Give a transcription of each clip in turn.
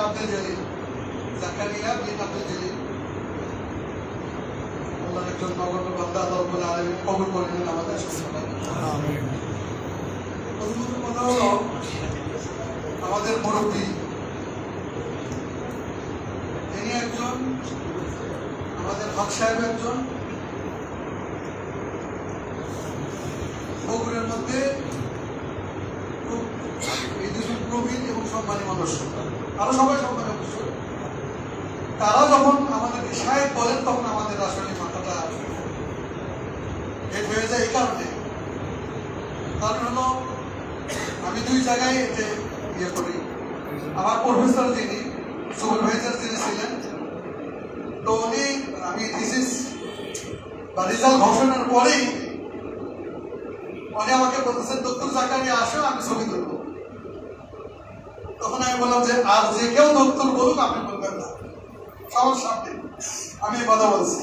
আব্দুল জলিল, জাকারিয়া বিন আব্দুল জলিল। আল্লাহর একজন নগণ্য বান্দা, আল্লাহ রাব্বুল আলামিন কবুল করে নিন আমাদের সবাই। আমিন। প্রথমত কথা হলো আমাদের মুরব্বী, তিনি একজন আমাদের হক সাহেব, একজন বগুড়ার মধ্যে এই দুজন প্রবীণ এবং সম্মানী মানুষ, আরো সবাই সম্মানী অবশ্যই। তারা যখন আমাদেরকে সাহেব বলেন তখন আমাদের আসলে মাথাটা হেট হয়ে যায়। এই কারণে কারণ হলো আমি দুই জায়গায় এতে ইয়ে করি। আমার প্রফেসর যিনি সুপারভাইজার যিনি ছিলেন, তো উনি আমি থিসিস বা রেজাল্ট ঘোষণার পরেই উনি আমাকে বলতেছেন ডক্টর জাকারিয়া আসো, আমি ছবি তুলবো। তখন আমি বললাম যে আর যে কেউ ডক্টর বলুক, আপনি বলবেন না, সবার সামনে আমি কথা বলছি।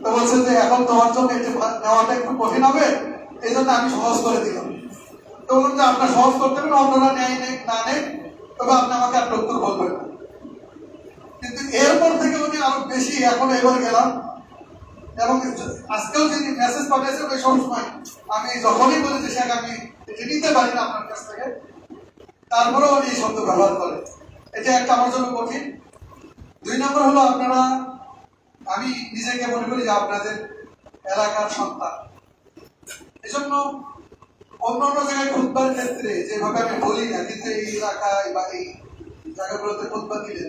তো বলছেন যে এখন তোমার জন্য এটা নেওয়াটা একটু কঠিন হবে, এই জন্য আমি সহজ করে দিলাম। তো বললাম যে আপনার সহজ করতে পারেন, অন্যরা নেয় নেক না নেক, তবে আপনি আমাকে আর ডক্টর বলবেন না। কিন্তু এরপর থেকে উনি আরো বেশি, এখন এবার গেলাম এবং আজকেও যিনি মেসেজ পাঠিয়েছেন ওই সময় আমি যখনই বলি যে শেখ আমি এটা নিতে পারি না আপনার কাছ থেকে, তারপরেও উনি এই শব্দ ব্যবহার করে। এটা একটা আমার জন্য কঠিন। দুই নম্বর হলো আপনারা, আমি নিজেকে মনে করি যে আপনাদের এলাকার সন্তান, এজন্য অন্য অন্য জায়গায় খুতবার ক্ষেত্রে যেভাবে আমি বলি না, কিন্তু এই এলাকায় বা এই জায়গাগুলোতে খুতবা দিলে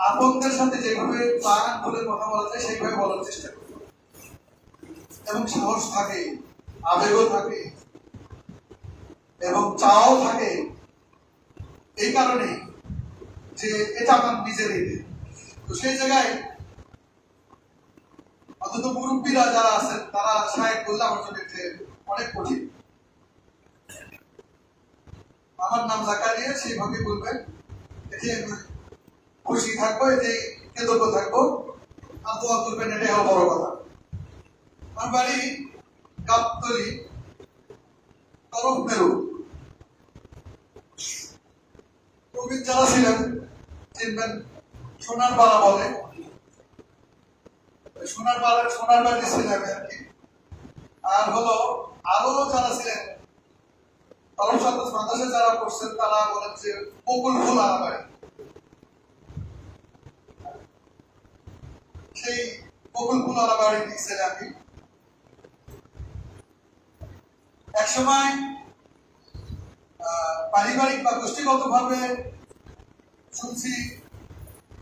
আপনদের সাথে যেভাবে প্রাণ খুলে কথা বলা যায় সেইভাবে বলার চেষ্টা করি, এবং সাহস থাকে, আবেগও থাকে এবং চাও থাকে। এই কারণে যে এটা আমার নিজেরই। তো সেই জায়গায় অন্তত মুরব্বীরা যারা আছেন তারা সাহেব বললে আমার জন্য অনেক কঠিন। আমার নাম জাকারিয়া, সেইভাবে বলবেন। এতে খুশি থাকবো, এতে কৃতজ্ঞ থাকবো, আর দোয়া করবেন, এটাই হলো বড় কথা। আমার বাড়ি গাবতলী, তরফ মেরু। প্রবীণ যারা ছিলেন চিনবেন, সোনার পাড়া বলে, সোনার বাড়ি ছিলেন আর কি। আর হলো আরো যারা ছিলেন তরফ সাদ্দাস মাদ্রাসায় যারা পড়ছেন তারা বলেন যে বকুল ফুল আলাবাড়ি, সেই বকুল ফুল আলাবাড়ি ছিলেন আমি। একসময় পারিবারিক বা গোষ্ঠীগত ভাবে শুনছি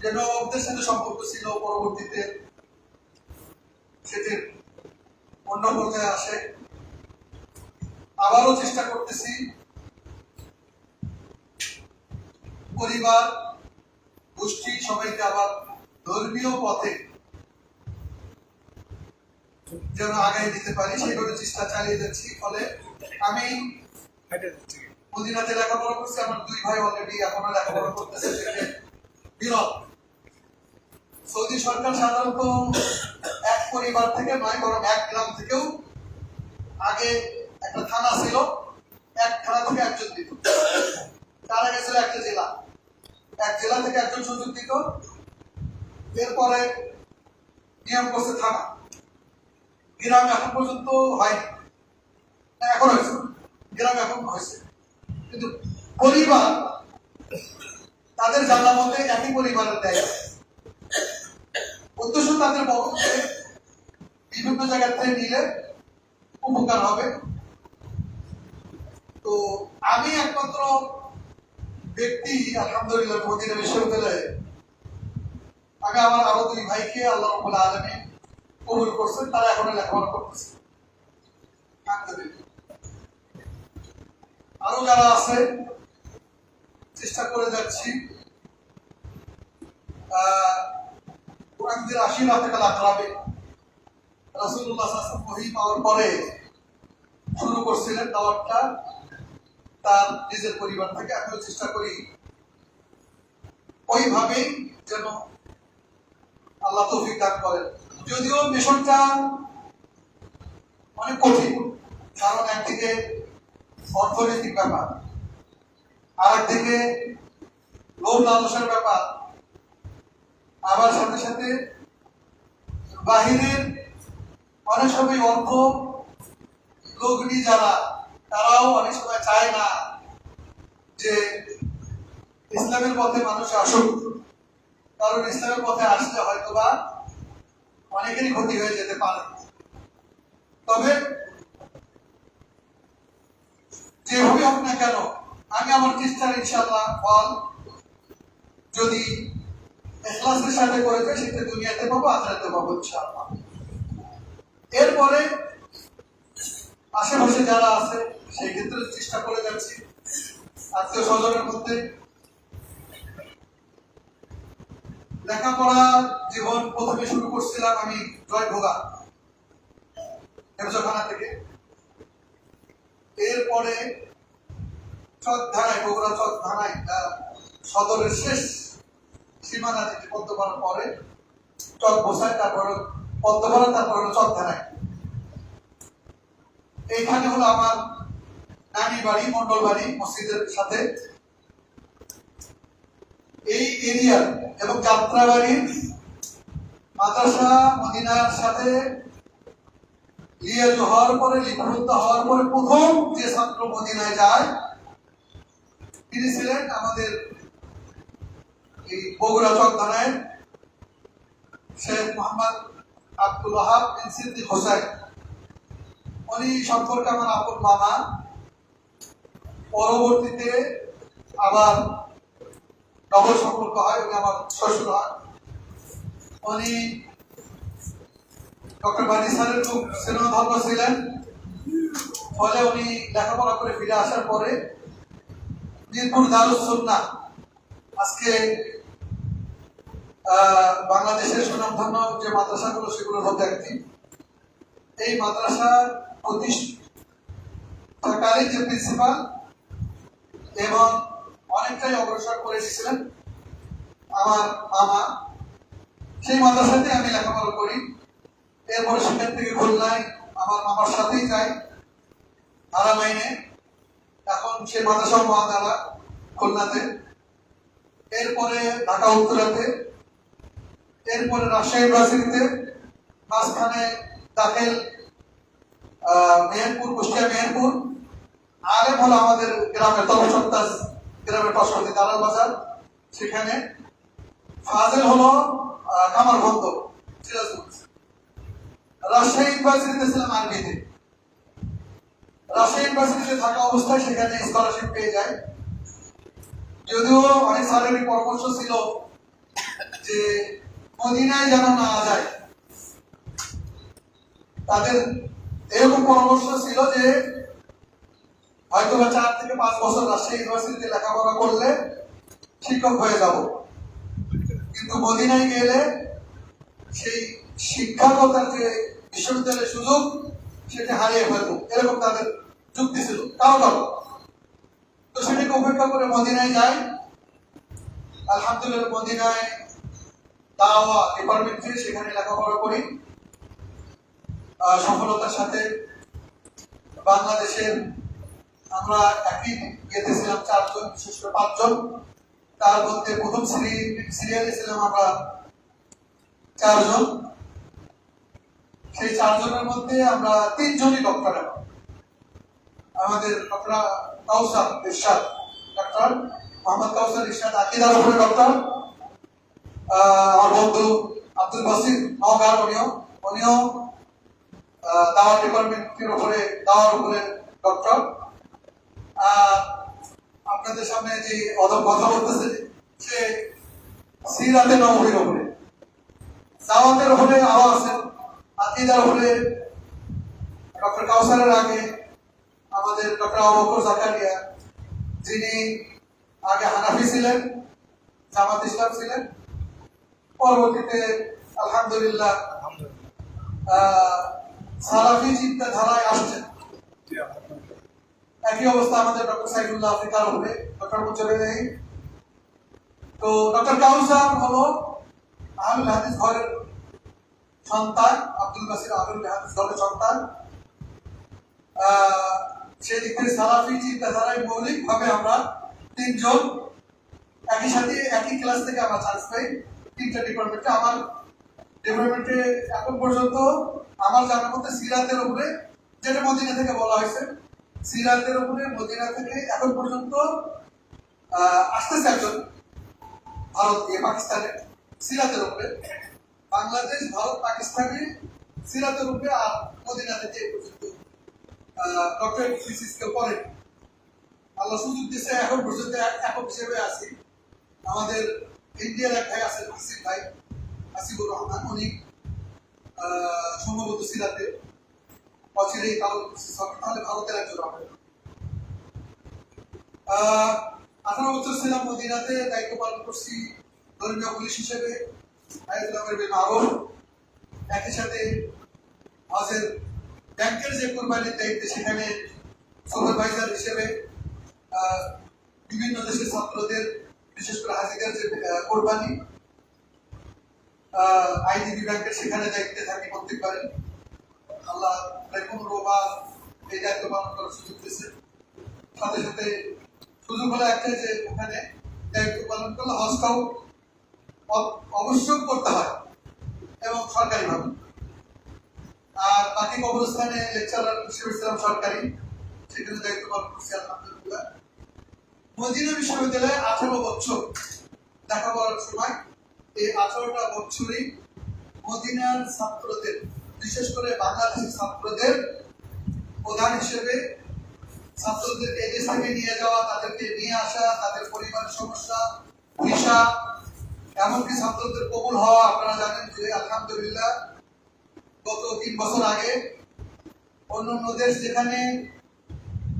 যে নবাবদের সাথে সম্পর্ক ছিল, পরবর্তীতে সেটির অন্য পর্যায়ে আসে। আবারও চেষ্টা করতেছি পরিবার গোষ্ঠী সবাইকে আবার ধর্মীয় পথে যেন আগায় দিতে পারি, সেইভাবে চেষ্টা চালিয়ে যাচ্ছি। ফলে আমি মদিনাতে লেখাপড়া করছি, আমার দুই ভাই অলরেডি এখনো লেখাপড়া করতেছে, বিরল। সৌদি সরকার সাধারণত এক পরিবার থেকে নয়, বরং এক গ্রাম থেকেও, আগে একটা থানা ছিল, এক থানা থেকে একজন দিত, তার আগে ছিল একটা জেলা, এক জেলা থেকে একজন সুযোগ দিত। এরপরে নিয়ম করছে থানা। গ্রাম এখন পর্যন্ত হয়নি, এখন হয়েছে, গ্রাম এখন হয়েছে, কিন্তু পরিবার তাদের জানা মতে একই পরিবারের দেয়। উদ্দেশ্য তাদের বহনকে বিভিন্ন জায়গা থেকে নিলে উপকার হবে। তো আমি একমাত্র ব্যক্তি আলহামদুলিল্লাহ মদিনা বিশ্ববিদ্যালয়ে, আমি আমার আরো দুই ভাইকে আল্লাহ রাব্বুল আলামিন কবুল করছেন, তারা এখনো লেখাপড়া করতেছে। আরো যারা আছে চেষ্টা করে যাচ্ছি। কোরআনের আশীর্বাদে কাল আখরাবে রাসূলুল্লাহ সাল্লাল্লাহু আলাইহি ওয়াসাল্লাম ওহী পাওয়ার পরে শুরু করছিলেন দাওয়াতটা তার নিজের পরিবার থেকে। আমিও চেষ্টা করি ওইভাবেই যেন আল্লাহ তৌফিক দান করেন। যদিও মিশনটা অনেক কঠিন, কারণ একদিকে অর্থনৈতিক ব্যাপার, আর একদিকে লোভ লালসার ব্যাপার, আবার সাথে সাথে বাহিরের অনেক সময় অর্থ লগ্নি যারা, তারাও অনেক সময় চায় না যে ইসলামের পথে মানুষ আসুক, কারণ ইসলামের পথে আসলে হয়তোবা অনেকেরই ক্ষতি হয়ে যেতে পারে। তবে যেভাবে হোক না কেন, আমি আমার চেষ্টার ইনশাআল্লাহ ফল যদি ইখলাসের সাথে করে যাই, সেটা দুনিয়াতে পাবো, আখিরাতে পাবো ইনশাআল্লাহ। এরপরে আশেপাশে যারা আছে সেই ক্ষেত্রে চেষ্টা করে যাচ্ছি, আত্মীয় স্বজনের মধ্যে। লেখাপড়া জীবন প্রথমে শুরু করছিলাম আমি জয়ভোগা হেফজখানা থেকে। এরপরে চকধারায়, বগুড়া চকধারায় সদরের শেষ সীমানা থেকে পদ্মপাড়ার পরে চক বসায়, তারপরে পদ্মপাড়া, তারপরে হলো চকধারায়। এইখানে হলো আমার নানি বাড়ি, মন্ডল বাড়ি মসজিদের সাথে। এই এরিয়ার এবং যাত্রাবাড়ির মাদ্রাসা মদিনার সাথে লিয়াজ হওয়ার পরে, লিপিবদ্ধ হওয়ার পরে প্রথম যে ছাত্র মদিনায় যায় তিনি ছিলেন আমাদের এই বগুড়া চকধারায় শেখ মোহাম্মদ আব্দুল ওয়াহাব বিন সিদ্দিক হোসেন। উনি সম্পর্কে আমার আপন মামা, পরবর্তীতে আবার ডবল সম্পর্ক হয়, উনি আমার শ্বশুর হয়। উনি ডক্টর বানি স্যারের খুব স্নেহধন্য ছিলেন, ফলে উনি লেখাপড়া করে ফিরে আসার পরে মিরপুর দারুস সুন্নাহ, আজকে বাংলাদেশের সুনামধন্য যে মাদ্রাসাগুলো সেগুলোর মধ্যে একটি, এই মাদ্রাসার প্রতিষ্ঠাকালীন যে প্রিন্সিপাল এবং অনেকটাই অগ্রসর করে দিয়েছিলেন আমার মামা, সেই মাদ্রাসাতে আমি লেখাপড়া করি। এরপরে সেখান থেকে খুলনায় আমার মামার সাথেই যাই আরামাইনে, এখন সেই মাদ্রাসা মহাদারা খুলনাতে, এরপরে ঢাকা উত্তরাতে, এরপরে রাজশাহী ইউনিভার্সিটিতে, মাঝখানে দাখিল মেহেরপুর, কুষ্টিয়া মেহেরপুর। আলেম হলো আমাদের গ্রামের তলসত্তাস, গ্রামের পার্শ্ববর্তী দালাল বাজার, সেখানে। ফাজেল হলো কামারবন্ধ, সিরাজগঞ্জ। রাজশাহী ইউনিভার্সিটিতে ছিলাম আরবিতে। রাজশাহী ইউনিভার্সিটিতে থাকা অবস্থায় সেখানে স্কলারশিপ পেয়ে যায়, যদিও অনেক স্যারেরই পরামর্শ ছিল যে মদিনায় যেন না যায়। তাদের এরকম পরামর্শ ছিল যে হয়তো 4 থেকে 5 বছর রাজশাহী ইউনিভার্সিটিতে লেখাপড়া করলে শিক্ষক হয়ে যাব, কিন্তু মদিনায় গেলে সেই শিক্ষকতার যে বিশ্ববিদ্যালয়ের সুযোগ সেটা হারিয়ে ফেলবো, এরকম তাদের যুক্তি ছিল কারো কারো। তো সেটাকে উপেক্ষা করে মদিনায় যাই। আলহামদুলিল্লাহ মদিনায় দাওয়া ডিপার্টমেন্টে সেখানে লেখাপড়া করি সফলতার সাথে। বাংলাদেশের আমরা একই গেতেছিলাম 4 জন, বিশেষ করে 5 জন। তার মধ্যে প্রথম সিরিয়ালে ছিলাম আমরা 4 জন। সেই 4 জনের মধ্যে আমরা 3 জনই ডক্টর। আমাদের ডক্টর কাউসার ইরশাদ, ডক্টর মোহাম্মদ কাউসার ইরশাদ আকীদার উপরে ডক্টর। আমার বন্ধু আব্দুল বাসির নওগাঁর, উনিও দাওয়া ডিপার্টমেন্টের উপরে, দাওয়ার উপরে ডক্টর। আপনাদের সামনে যে কথা বলতেছে সে সিরাতে নববীর উপরে, দাওয়াতের উপরে আরো আছেন, আকীদার উপরে ডক্টর কাউসারের আগে আমাদের ডক্টর আবু বকর জাকারিয়া, যিনি আগে হানাফি ছিলেন, জামাত ইসলাম ছিলেন, পরবর্তীতে আলহামদুলিল্লাহ সালাফি চিন্তাধারায় আসছেন। একই অবস্থা আমাদের ডক্টর সাইফুল্লাহ আফ্রিকার উপরে, ডক্টর মুজাহিদ। তো ডক্টর কাউসার হলো আহলুল হাদিস ঘরের সন্তান, আব্দুল বাসির আহলুল হাদিস ঘরের সন্তান। সেদিক থেকে সালাফি চিন্তাধারায় মৌলিকভাবে আমরা 3 জন একই সাথে একই ক্লাস থেকে আমরা চান্স পাই তিনটা ডিপার্টমেন্টে। আমার ডিপার্টমেন্টে এখন পর্যন্ত আমার জানার মধ্যে সিরাতের উপরে, যেটা মদিনা থেকে বলা হয়েছে, সিরাতের উপরে মদিনা থেকে এখন পর্যন্ত আসতেছে একজন ভারত দিয়ে পাকিস্তানে সিরাতের উপরে, বাংলাদেশ ভারত পাকিস্তানে সিরাতের উপরে, আর মদিনা থেকে এই পর্যন্ত ডক্টরেট থিসিস কেউ করেন। আল্লাহ সুযোগ দিচ্ছে, এখন পর্যন্ত একক হিসেবে আছি। আমাদের ইন্ডিয়ার এক ভাই আছেন হাসিব ভাই, হাসিবুর রহমান, উনি সম্ভবত সিরাতে অচিরেই তাহলে ভারতের একজন হবে। 18 বছর ছিলাম মদিনাতে, দায়িত্ব পালন করছি ধর্মীয় পুলিশ হিসেবে, একই সাথে হজের ব্যাংকের যে কোরবানির দায়িত্বে সেখানে সুপারভাইজার হিসেবে বিভিন্ন দেশের ছাত্রদের, বিশেষ করে হাজিদের যে কোরবানি আইডিবি ব্যাংকের সেখানে দায়িত্বে থাকি প্রত্যেকবারে। আল্লাহ প্রায় 15 বার এই দায়িত্ব পালন করার সুযোগ দিয়েছে। সাথে সাথে সুযোগ হলো একটাই যে ওখানে দায়িত্ব পালন করলে হজটাও অবশ্যই করতে হয় এবং সরকারিভাবে। আর বাকি কবরস্থানে লেকচারার হিসেবে ছিলাম সরকারি, সেখানে দায়িত্ব পালন করছি আলহামদুলিল্লাহ। মদিনা বিশ্ববিদ্যালয়ে 18 বছর লেখাপড়ার সময়, এই 18টা বছরই মদিনার ছাত্রদের, বিশেষ করে বাংলাদেশি ছাত্রদের প্রধান হিসেবে ছাত্রদেরকে এদেশ থেকে নিয়ে যাওয়া, তাদেরকে নিয়ে আসা, তাদের পরিবারের সমস্যা, ভিসা, এমনকি ছাত্রদের কবুল হওয়া। আপনারা জানেন যে আলহামদুলিল্লাহ গত 3 বছর আগে অন্য দেশ, যেখানে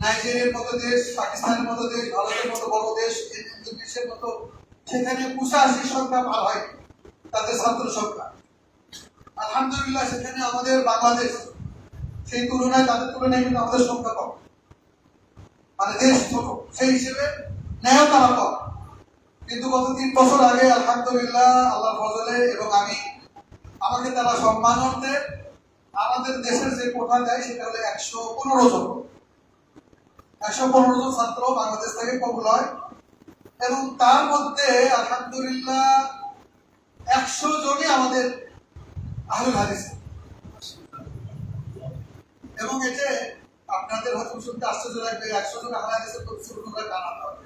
নাইজেরিয়ার মতো দেশ, পাকিস্তানের মতো দেশ, ভারতের মতো বড় দেশ, ইন্দোনেশিয়ার মতো, সেখানে 85 সংখ্যা পার হয় তাদের ছাত্র সংখ্যা। আলহামদুলিল্লাহ সেখানে আমাদের বাংলাদেশ সেই তুলনায়, তাদের তুলনায় কিন্তু আমাদের সংখ্যা কম, মানে দেশ ছোট, সেই হিসেবে নেয় তারা কম। কিন্তু গত 3 বছর আগে আলহামদুলিল্লাহ আল্লাহর ফজলে এবং আমাকে তারা সম্মানার্থে আমাদের দেশের যে কোঠা দেয় সেটা হলো 115 জন। 115 জন ছাত্র বাংলাদেশ থেকে কবুল হয় এবং তার মধ্যে আলহামদুলিল্লাহ 100 জনই আমাদের আহলুল হাদিস। এবং এতে আপনাদের হয়তো শুনতে আশ্চর্য লাগবে, 100 জন আহলুল হাদিসের প্রতিষ্ঠানটা কানাতে হবে।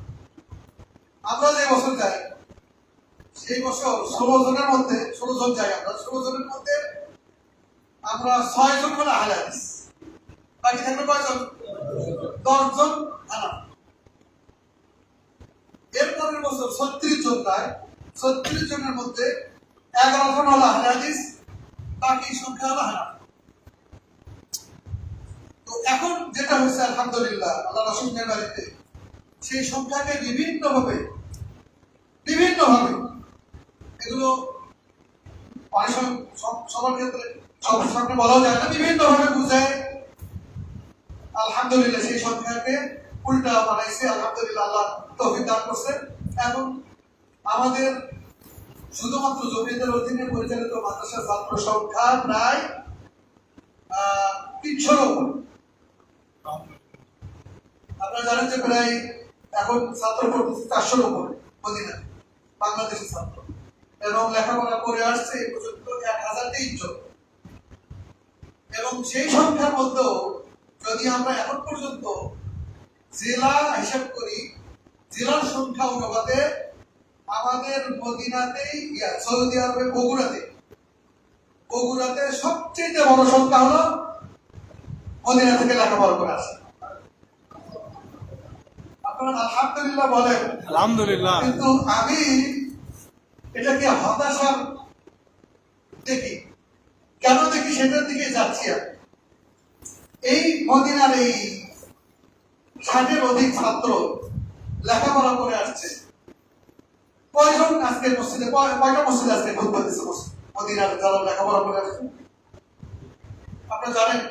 আমরা যে বছর যাই সেই বছর 16 জনের মধ্যে, 16 জন যাই আমরা, 16 জনের মধ্যে আমরা 6 জন হলো আহলুল হাদিস, বাকি থাকবে কয়জন? 10 জন আনা। এরপরের বছর 36 জন যায়, 36 জনের মধ্যে 11 জন হলো আহলে হাদিস, বাকি সংখ্যা হলো হানাফি। তো এখন যেটা হচ্ছে আলহামদুলিল্লাহ আল্লাহ রাসূলের বাড়িতে সেই সংখ্যাকে বিভিন্নভাবে এগুলো অনেক সময় সবার ক্ষেত্রে সব সামনে বলাও যায় না, বিভিন্নভাবে বুঝায় আলহামদুলিল্লাহ সেই সংখ্যাকে উল্টা বানাইছে। আলহামদুলিল্লাহ আল্লাহ তৌফিক দান করছে। এখন আমাদের শুধুমাত্র জমিয়তের অধীনে পরিচালিত মাদ্রাসার ছাত্র সংখ্যা প্রায় 300-র উপরে। আপনারা জানেন যে প্রায় এখন ছাত্র পড়তেছে 400-র উপরে মদিনা, বাংলাদেশি ছাত্র, এবং লেখাপড়া করে আসছে এই পর্যন্ত 1003 জন। এবং সেই সংখ্যার মধ্যেও যদি আমরা এখন পর্যন্ত জেলা হিসাব করি, জেলার সংখ্যা অনুপাতে আমাদের মদিনাতেই, সৌদি আরবে বগুড়াতে সবচেয়ে বড় সংখ্যা হলো মদিনা থেকে লেখাপড়া করে আসে। আপনারা আলহামদুলিল্লাহ বলেন। আলহামদুলিল্লাহ। কিন্তু আমি এটাকে হতাশার দেখি, কেন দেখি সেটার দিকে যাচ্ছি। এই মদিনার এই 60-এর অধিক ছাত্র লেখাপড়া করে আসছে। কয়জন আজকে মসজিদে, কয়টা মসজিদে আজকে খুতবা দিচ্ছে মদিনার যারা লেখাপড়া করে আসছে? আপনারা জানেন?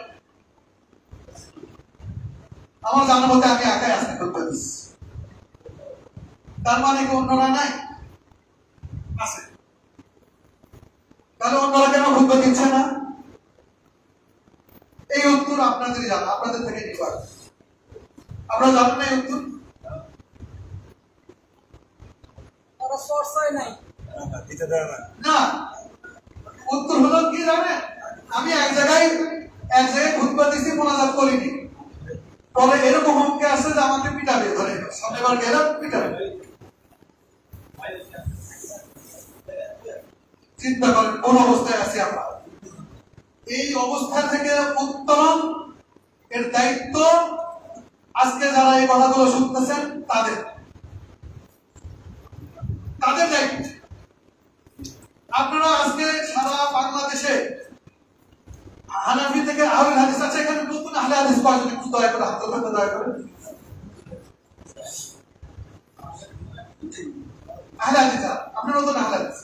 আমার জানার মধ্যে আমি একাই আজকে খুতবা দিচ্ছি। তার মানে কি অন্যরা নাই? আছে। তাহলে অন্যরা কেন খুতবা দিচ্ছে না? এই উত্তর আপনাদেরই জানা, আপনাদের থেকে নিবার। আপনারা জানেন না এই উত্তর? না, উত্তর হলো কি জানেন, আমি এক জায়গায় খুতবা দিছি, মোনাজাত করিনি, পরে এরকম হুমকি আসছে যে আমাকে পিটাবে, ধরে সামনেবার গেলে পিটাবে। চিন্তা করেন কোন অবস্থায় আছি আমরা। এই অবস্থা থেকে উত্তরণ এর দায়িত্ব আজকে যারা এই কথাগুলো শুনতেছেন তাদের দায়িত্ব। আপনারা আজকে সারা বাংলাদেশে হানাফি থেকে আহলে হাদিস আছে, এখানে নতুন আহলে হাদিস কয়জন একটু দয়া করে হাত তুলবেন, দয়া করে। আহলে হাদিস আপনারা নতুন আহলে হাদিস,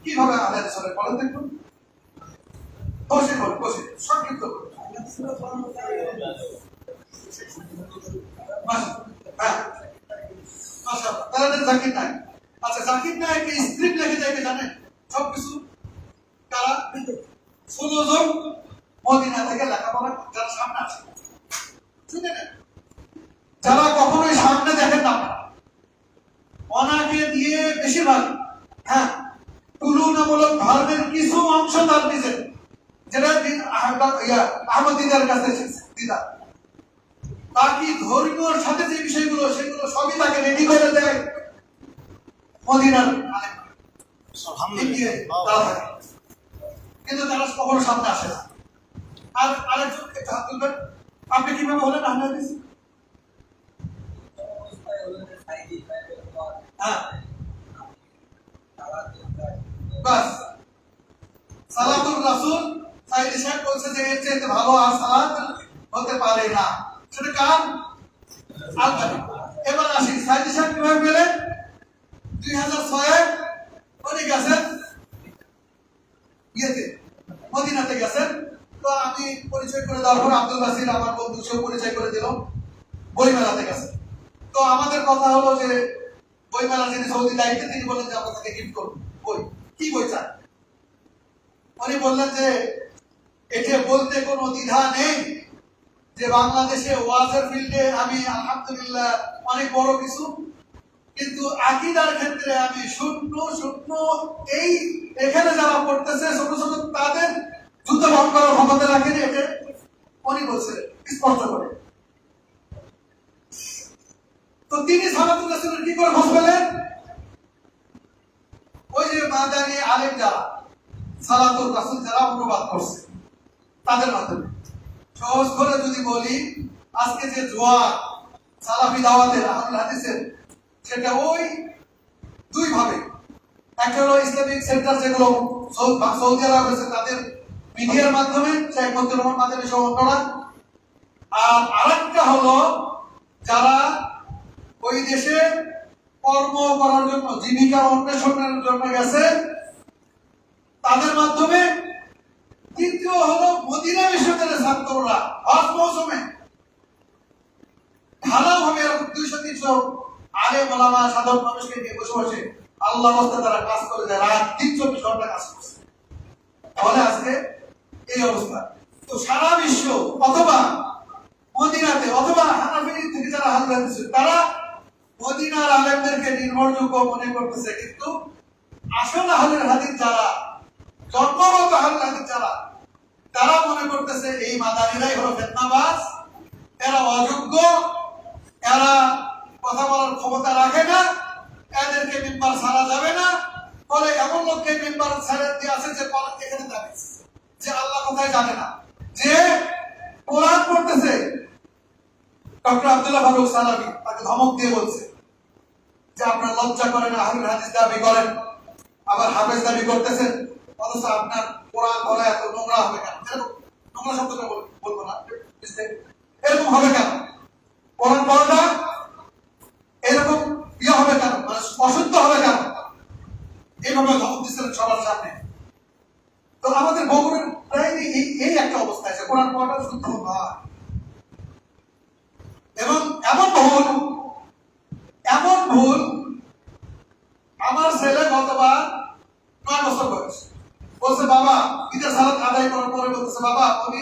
কিভাবে আহলে হাদিস হবে বলেন তো একটু? বসে সংক্ষিপ্ত করে। হ্যাঁ, মাশাআল্লাহ। তাহলে জাকির নায়েক, আচ্ছা জাকির নায়েকের স্ক্রিপ্ট লিখে যাইবে জানেন সবকিছু কারা? 16 জন মদিনা থেকে লেখাপড়া যারা সামনে আছে, শুনে নেন, যারা কখনোই সামনে দেখেন না, ওনাকে দিয়ে বেশিরভাগ, হ্যাঁ, তুলনামূলক ধর্মের কিছু অংশ তার নিজের, যেটা আহমদ দিদার কাছে এসেছে, দিদা বাকি ধর্মীয় সাথে যে বিষয়গুলো সেগুলো সবই তাকে রেডি করে দেয় মদিনার কিন্তু তারা কখনো সামনে আসে না। আর আরেকজন হাত তুলবেন, আপনি কিভাবে হলেন আহলে হাদিস? হ্যাঁ, বাস সালাতুর রাসূল সাইদি সাহেব বলছে যে এর চেয়ে ভালো আর সালাত হতে পারে না, সেটা কার? আলবানি। এবার আসি সাইদি সাহেব কিভাবে পেলেন? 2006-এ উনি গেছেন মদিনাতে গেছেন। তো আমি পরিচয় করে দেওয়ার পর আব্দুল বাসির আমার বন্ধু, সেও পরিচয় করে দিল, বই মেলাতে গেছে। তো আমাদের কথা হলো যে বই মেলা যিনি সৌদি দায়িত্বে, তিনি বললেন যে আমরা তাকে গিফট করবো বই। কি বই চান? উনি বললেন যে এটা বলতে কোনো দ্বিধা নেই যে বাংলাদেশে ওয়াজের ফিল্ডে আমি আলহামদুলিল্লাহ অনেক বড় কিছু, কিন্তু আকীদার ক্ষেত্রে আমি শূন্য। এই এখানে যারা পড়তেছে ছোট ছোট, তাদের যুদ্ধ বহন করার ক্ষমতা রাখেনি, এটা উনি বলছে স্পষ্ট করে। তো তিনি সালাতুল রাসূলের কি করে খোঁজ পেলেন? ওই যে মাদানী আলেম যারা সালাতুল রাসূল যারা অনুবাদ করছে তাদের মাধ্যমে। সহজ করে যদি বলি, আজকে যে জোয়ার সালাফি দাওয়াতের আহলে হাদিসের, সেটা ওই দুই ভাবে। একটা হলো ইসলামিক সেন্টার যেগুলো সৌদি আরব আছে তাদের মিডিয়ার মাধ্যমে, শেখ মুজিবুর রহমান মাদানী সহ অন্যরা। আর আরেকটা হলো যারা ওই দেশে কর্ম করার জন্য, জীবিকা অন্বেষণের জন্য গেছে, তাদের মাধ্যমে। তৃতীয় হলো মদিনা বিশ্ববিদ্যালয়ের ছাত্ররা হজ মৌসুমে ভালোভাবে 200-300 আলেম ওলামা সাধারণ মানুষকে নিয়ে বসে বসে আল্লাহর রাস্তায় তারা কাজ করে যায়, রাত 3-24 ঘন্টা কাজ করছে। তাহলে আজকে এই অবস্থা। তো সারা বিশ্ব অথবা মদিনাতে অথবা হানাফি থেকে যারা আহলে হাদিস, তারা মদিনার আলেমদেরকে নির্ভরযোগ্য মনে করতেছে, কিন্তু আসল আহলে হাদিস যারা, জন্মগত আহলে হাদিস যারা, তারা মনে করতেছে এই মাদানীরাই হলো ফিতনাবাজ, এরা অযোগ্য, এরা কথা বলার ক্ষমতা রাখে না, এদেরকে মিম্বার ছাড়া যাবে না। ফলে এমন লোককে মিম্বার ছেড়ে দিয়ে আছে যে এখানে যাবে, যে আল্লাহ কোথায় জানে না, যে কোরআন পড়তেছে। ডক্টর আব্দুল্লাহ ফারুক সালামি তাকে ধমক দিয়ে বলছে যে আপনার লজ্জা করেন, আহলে হাদিস দাবি করেন, আবার হাফেজ দাবি করতেছেন, অথচ আপনার কোরআন বলা এত নোংরা হবে কেন? নোংরা শব্দটা বলবো না, এরকম হবে কেন? কোরআন বলাটা এরকম ইয়ে হবে কেন, মানে অশুদ্ধ হবে কেন? এইভাবে ধমক দিচ্ছিলেন সবার সামনে। তো আমাদের বগুড়ার প্রায় এই একটা অবস্থা আছে, কোরআন পড়াটা শুদ্ধ নয়। এবং এমন ভুল আমার ছেলে গতবার 9 বছর বয়স বলছে, বাবা ঈদের সালাত আদায় করার পরে বলতেছে, বাবা উনি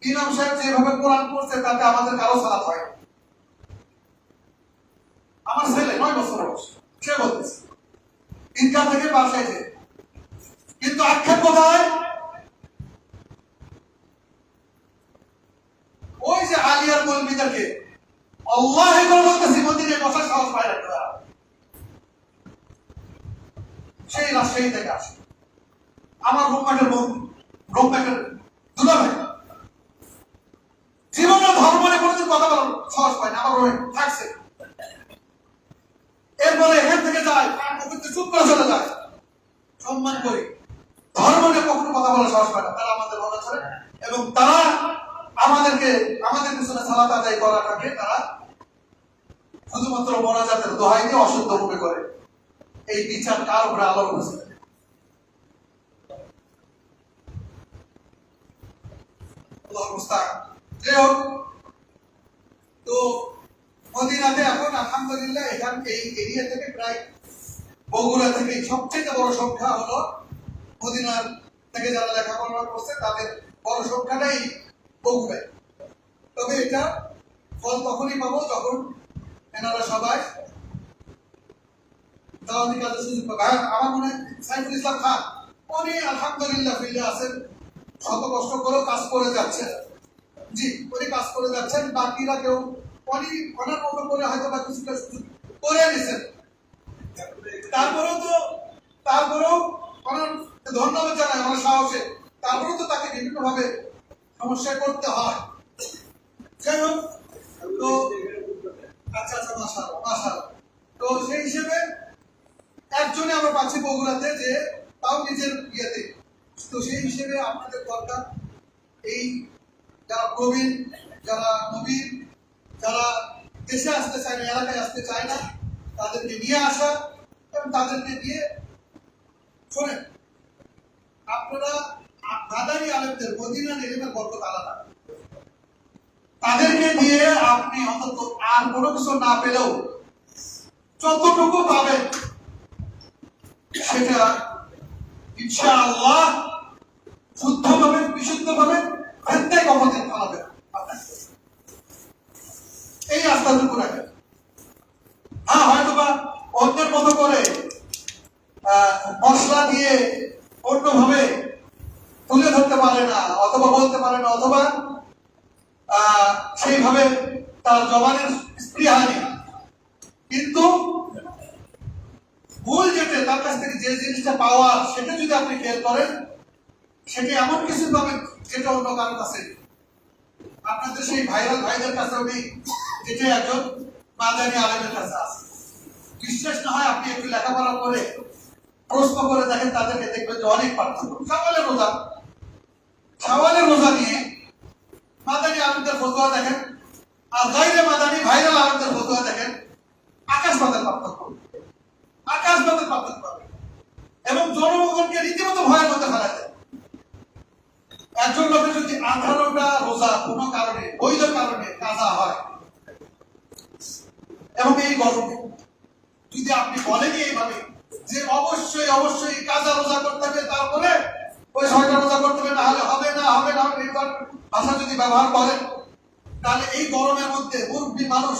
ইমাম সাহেব যেভাবে কোরআন পড়ছে তাতে আমাদের কারো সালাত হয়। আমার ছেলে 9 বছর বয়স, সে বলতেছে ঈদগাহ থেকে বাসাইছে, কিন্তু আক্ষেপ কোথায়? ওই যে আলিয়ার কর্মীদেরকে আল্লাহ বলতেছি মদিনায় বসার সাহস পায় না। সেই রাজশাহী থেকে আসে আমার রুমমেটের দুলা ভাই, জীবনে ধর্ম নিয়ে কোনোদিন কথা বলার সাহস পায় না, আমার রুমে থাকছে। এরপরে এখান থেকে যায়, চুপ করে চলে যায়। সম্মান করি, ধর্ম নিয়ে কখনো কথা বলার সাহস পায় না। তারা আমাদের মনে করে এবং তারা আমাদের পিছনে সালাত আদায় করাটাকে তারা শুধুমাত্র মোনাজাতের দোহাই দিয়ে অশুদ্ধ মনে করে। এই বিচার কার উপরে আলো করেছে? যাই হোক, তো মদিনাতে এখন আলহামদুলিল্লাহ এখান এই এরিয়া থেকে প্রায় বগুড়া থেকে সবচেয়ে বড় সংখ্যা হলো মদিনার থেকে যারা লেখাপড়া করছে তাদের বড় সংখ্যাটাই বগুড়ায়। তবে এটা ফল তখনই পাবো যখন এনারা সবাই দাওয়াতি কাজে সুযোগ পাবে। আমার মনে হয় সাইফুল ইসলাম খান উনি আলহামদুলিল্লাহ ফিল্ডে আছেন, শত কষ্ট করেও কাজ করে যাচ্ছেন। জি, উনি কাজ করে যাচ্ছেন। বাকিরা কেউ উনি ওনার মতো করে হয়তো বা কিছুটা সুযোগ করে নিছেন। তারপরেও ওনার ধন্যবাদ জানাই আমার সাহসে। তারপরেও তো তাকে বিভিন্ন ভাবে সমস্যায় করতে হয়। যাই হোক, তো আচ্ছা মাশাআল্লাহ। তো সেই হিসেবে একজনে আমরা পাচ্ছি বগুড়াতে, যে তাও নিজের ইয়েতে। তো সেই হিসেবে আপনাদের দরকার এই যারা প্রবীণ, যারা নবীন, যারা দেশে আসতে চায় না, এলাকায় আসতে চায় না, তাদেরকে নিয়ে আসা এবং তাদেরকে দিয়ে শোনেন। আপনারা মাদানী আলেমদের মদিনা এলেমের বরকত আলাদা। তাদেরকে দিয়ে আপনি অন্তত আর কোনো কিছু না পেলেও যতটুকু পাবেন সেটা ইনশাআল্লাহ শুদ্ধ পাবেন, বিশুদ্ধ পাবেন, ভেন্দায় কমাতেন পাবেন। এই আস্থাটুকু রাখেন। হ্যাঁ, হয়তো বা অন্যের মতো করে মশলা দিয়ে অন্যভাবে তুলে ধরতে পারে না, অথবা বলতে পারে না, অথবা সেইভাবে তার জবানের স্পৃহা নেই, কিন্তু মূল যেটা তার কাছ থেকে যে জিনিসটা পাওয়ার সেটা যদি আপনি খেয়াল করেন, সেটা এমন কিছু পাবেন যেটা অন্য কারোর কাছে। আপনাদের সেই ভাইরাল ভাইদের কাছেও নেই যেটা একজন মাদানী আলেমের কাছে আছে। বিশ্বাস না হয় আপনি একটু লেখাপড়া করে প্রশ্ন করে দেখেন, তাদেরকে দেখবেন যে অনেক পার্থক্য। শাওয়ালের রোজা নিয়ে মাদানী আলেমদের ফতোয়া দেখেন, আর গায়রে মাদানী ভাইরাল আলেমদের ফতোয়া দেখেন, আকাশ পাতাল পার্থক্য। এবং জনগণকে রীতিমতো ভয়ের মধ্যে ফেলা যায়। একজন লোকের যদি 18টা রোজা কোনো কারণে, বৈধ কারণে কাজা হয়, এবং এই গরমে যদি আপনি বলেন এইভাবে যে অবশ্যই কাজা রোজা করতে হবে, তারপরে ওই 6টা রোজা করতে হবে, না হলে হবে না এইবার ভাষা যদি ব্যবহার করেন, তাহলে এই গরমের মধ্যে মুরব্বী মানুষ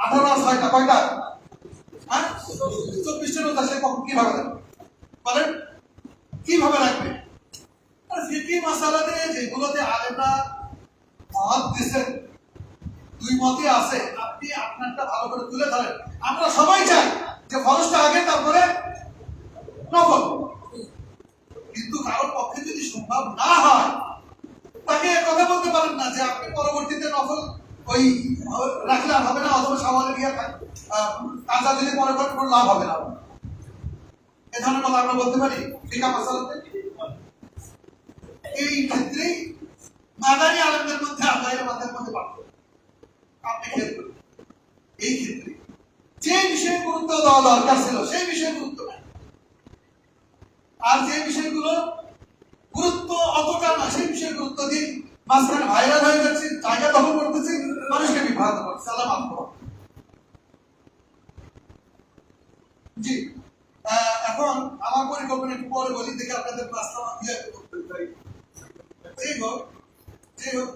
18 আর 6টা কয়টা? 24টা রোজা সে কখন কিভাবে রাখবে? বলেন কিভাবে রাখবে? ফিকি মাসালাতে যেগুলোতে আলেমরা মত দিচ্ছেন, দুই মতই আছে, আপনি আপনারটা ভালো করে তুলে ধরেন। আমরা সবাই চাই যে ফরজটা আগে, তারপরে নফল। কিন্তু কারোর পক্ষে যদি সম্ভব না হয়, তাকে কথা বলতে পারেন না যে আপনি পরবর্তীতে নফল ওই রাখলে আর হবে না, অথবা সওয়ালে গিয়ে কাজা যদি পরে করেন কোনো লাভ হবে না। এ ধরনের কথা আমরা বলতে পারি ফিকা মাসালাতে। এই ক্ষেত্রে মাদানী আলেমদের মধ্যে আর গায়রে মাদানীর মধ্যে পার্থক্য আপনি খেয়াল করুন। এই ক্ষেত্রে যে বিষয়ে গুরুত্ব দেওয়া দরকার ছিল সেই বিষয়ে গুরুত্ব নেই, আর যে বিষয়গুলো গুরুত্ব অতটা না সেই বিষয়ে গুরুত্ব দিন। মাঝখানে ভাইরাল হয়ে যাচ্ছে, জায়গা দখল করতেছে, মানুষকে বিভ্রান্ত করছে। সালাম আলাইকুম। জি, এখন আমার পরিকল্পনা একটু পরে বলি, দেখে আপনাদের ক্লাসটা করতে পারি। যাই হোক,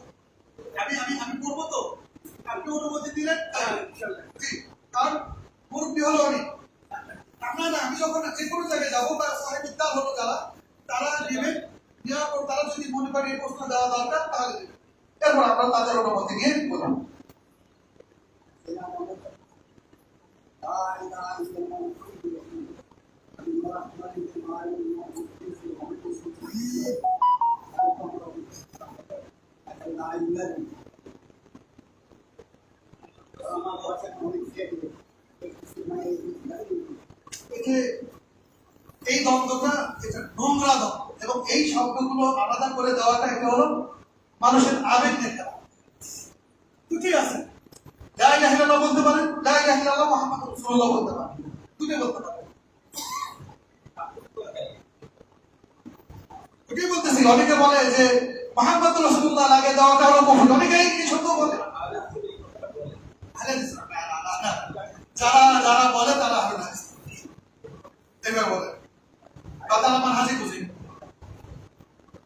আমি করবো তো, আপনি অনুমতি দিলেন। জি, কারণ মুরব্বী হলো অনেক, আপনার না আমি যখন যে কোনো জায়গায় যাবো বা সাহেবিদ্যাল হলো যারা তারা নেবে, নেওয়ার পর তারা যদি মনে করে এই প্রশ্ন দেওয়া দরকার তাহলে দেবে, এরপর আমরা তাদের অনুমতি নিয়ে বললাম। এই দ্বন্দ্বটা এটা নোংরা দ্বন্দ্ব, এবং এই শব্দগুলো আলাদা করে দেওয়াটা এটা হলো মানুষের আবেগ দেখা। ঠিক আছে, লা ইলাহা ইল্লাল্লাহ বলতে পারেন, লা ইলাহা ইল্লাল্লাহ মুহাম্মাদুর রাসূলুল্লাহ বলতে পারেন, দুটো বলতে পারেন। ওটাই বলতেছি, অনেকে বলে যে মুহাম্মাদুর রাসূলুল্লাহ লাগে দেওয়াটা হলো কুফর, অনেকেই কি শব্দ বলে, যারা যারা বলে তারা আহলে হাদিস এভাবে বলে, বা তারা মানহাজি বুঝে,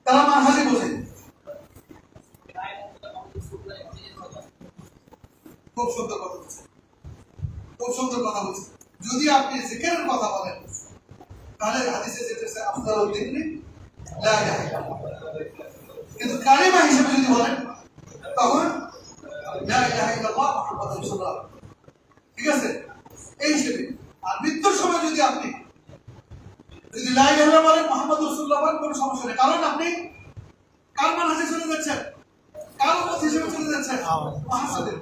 তারা মানহাজি বুঝে। খুব সুন্দর কথা বলছে, খুব সুন্দর কথা বলছে। যদি আপনি জিকিরের কথা বলেন তাহলে হাদিসে যেটা আফদালুল যিকরি লা ইলাহা ইল্লাল্লাহ, কিন্তু কালিমা হিসেবে যদি বলেন তখন লা ইলাহা ইল্লাল্লাহ মুহাম্মাদুর রাসূলুল্লাহ। ঠিক আছে, এই হিসেবে। আর মৃত্যুর সময় যদি আপনি যদি লা ইলাহা ইল্লাল্লাহ বলেন মুহাম্মাদুর রাসূলুল্লাহ বলেন, কোনো সমস্যা নেই, কারণ আপনি কার মানহাজে চলে যাচ্ছেন, কার মত হিসেবে চলে যাচ্ছেন, মুহাম্মাদের।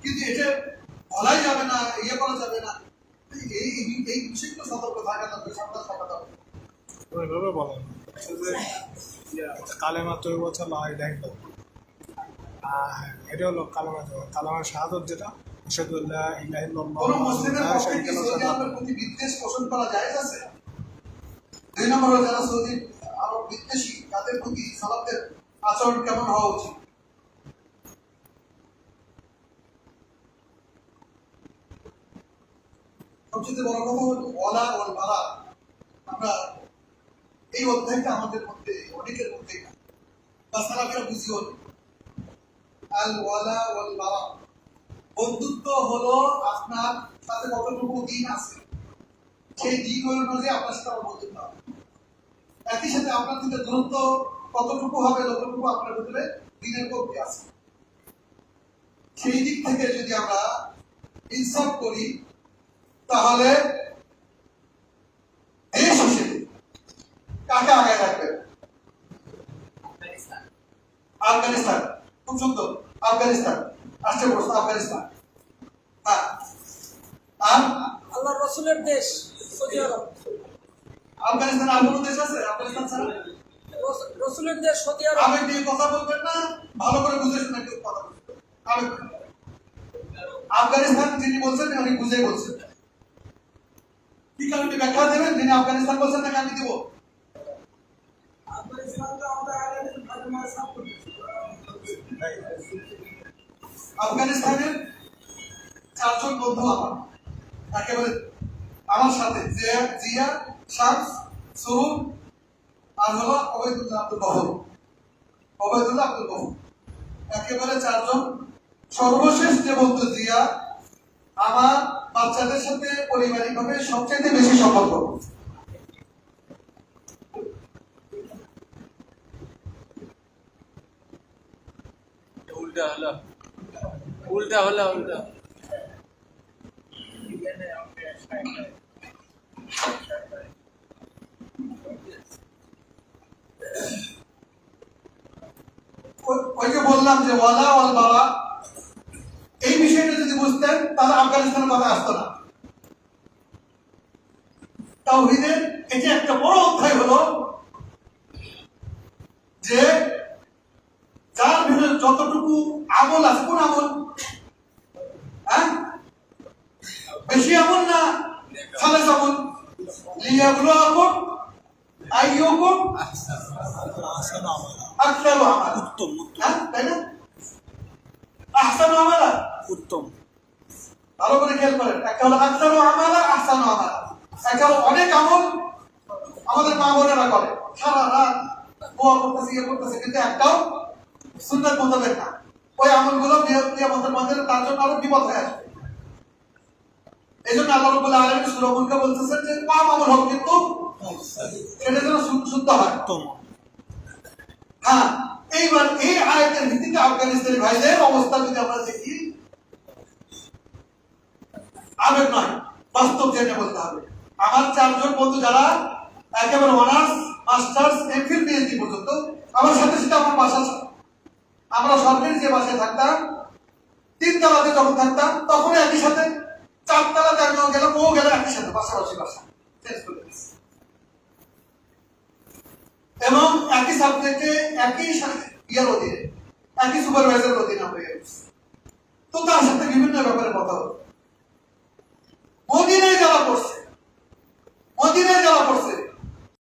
কিন্তু এটা বলাই যাবে না, ইয়ে করা যাবে না, এই এই বিষয়গুলো সতর্ক থাকা দরকার, সাবধান থাকা দরকার। ওইভাবে বলেন কালেমা তৈরি বছর লা ইলাহা ইল্লাল্লাহ, এটা হলো কালেমা শাহাদাত, যেটা আশহাদু আল্লা ইলাহা ইল্লাল্লাহ। কোন মুসলিমের পক্ষে কি সৌদি আরবের প্রতি বিদ্বেষ পোষণ করা জায়েজ আছে? দুই নম্বর হলো যারা সৌদি আরব বিদ্বেষী তাদের প্রতি সালাতের আচরণ কেমন হওয়া উচিত? সবচেয়ে বড় কথা হলো ওয়ালা ওয়াল বারা। আমরা এই অধ্যায়টা আমাদের মধ্যে অনেকের মধ্যে বা সালাফেরা বুঝিও আল ওয়ালা ওয়াল বারা, বন্ধুত্ব হলো আপনার সাথে কতটুকু দিন আছে, সেই দিন অনুযায়ী আপনার সাথে আমার বন্ধুত্ব হবে। একই সাথে আপনার থেকে দূরত্ব কতটুকু হবে, যতটুকু আপনার ভিতরে দিনের কমতি আছে। সেই দিক থেকে যদি আমরা ইনসাফ করি তাহলে দেশ হিসেবে কাকে আগে রাখবেন? আফগানিস্তান, খুব সুন্দর, আফগানিস্তান আসছে প্রশ্ন, আফগানিস্তান। হ্যাঁ, আর আল্লাহ রসুলের দেশ সৌদি আরব। আফগানিস্তান আর কোনো দেশ আছে? আফগানিস্তান ছাড়া রসুলের দেশ সৌদি আরব। আবেগ দিয়ে কথা বলবেন না, ভালো করে বুঝে শুনে কেউ কথা বলবেন। আবেগ, আফগানিস্তান যিনি বলছেন উনি বুঝে বলছেন, কি কারণে ব্যাখ্যা দেবেন? যিনি আফগানিস্তান বলছেন নাকি আমি দেবো? আফগানিস্তানের চারজন বন্ধু আমার, একেবারে আমার সাথে, জিয়া, শামস, সুরুর, আর হলো ওবায়দুল্লাহ আব্দুল গফুর, ওবায়দুল্লাহ আব্দুল গফুর, একেবারে চারজন। সর্বশেষ যে বন্ধু জিয়া, আমার বাচ্চাদের সাথে পারিবারিকভাবে সবচেয়ে বেশি সম্পর্ক। উল্টা হলো, উল্টা হলো, উল্টা। ওই যে বললাম যে ওয়ালা ওয়াল বারা, এই বিষয়টা যদি বুঝতেন তাহলে আফগানিস্তানের কথা আসতো না। তাওহীদের এটা একটা বড় অধ্যায় হলো যে যার ভিতরে যতটুকু আমল আছে, কোন আমল? হ্যাঁ, বেশি আমল না খালেস আমল? লিয়াবলুয়াকুম আইয়ুকুম আকসারু আমালা, উত্তম হ্যাঁ তাই না? আহসানু আমালা, উত্তম। ভালো করে খেয়াল করেন, একটা হলো আকসারু আমালা, আহসানু আমালা। একটা হলো অনেক আমল আমাদের মা বোনেরা করে, সারা রাত দোয়া করতেছে, ইয়ে করতেছে, কিন্তু একটাও সুন্নাত মোতাবেক না। ওই আমলগুলো কিয়ামতের মাঠে তার জন্য আরো বিপদ হয়ে আসবে। এই জন্য আল্লাহ রাব্বুল আলামিন সূরা মুলকে বলতেছেন যে কম আমল হোক কিন্তু সেটা যেন শুদ্ধ হয়। উত্তম। হ্যাঁ, এইবার এই আয়াতের ভিত্তিতে আফগানিস্তানি ভাইদের অবস্থা যদি আমরা দেখি, আবেগ নয়, বাস্তব জেনে বলতে হবে। আমার 4 জন বন্ধু যারা একেবারে অনার্স, মাস্টার্স, এমফিল, পিএইচডি পর্যন্ত আমার সাথে সাথে আমার বাসা, আমরা সরকারি যে বাসায় থাকতাম, 3 তলাতে যখন থাকতাম তখন একই সাথে, 4 তলাতে একজন গেল, ও গেল একই সাথে, পাশাপাশি বাসা চেঞ্জ করে দিয়েছে। এবং একই সাবজেক্টে একই ইয়ার অধীনে, একই সুপারভাইজারের অধীনে আমরা গেছি। তো তার সাথে বিভিন্ন ব্যাপারে কথা হলো। মদিনায় যারা পড়ছে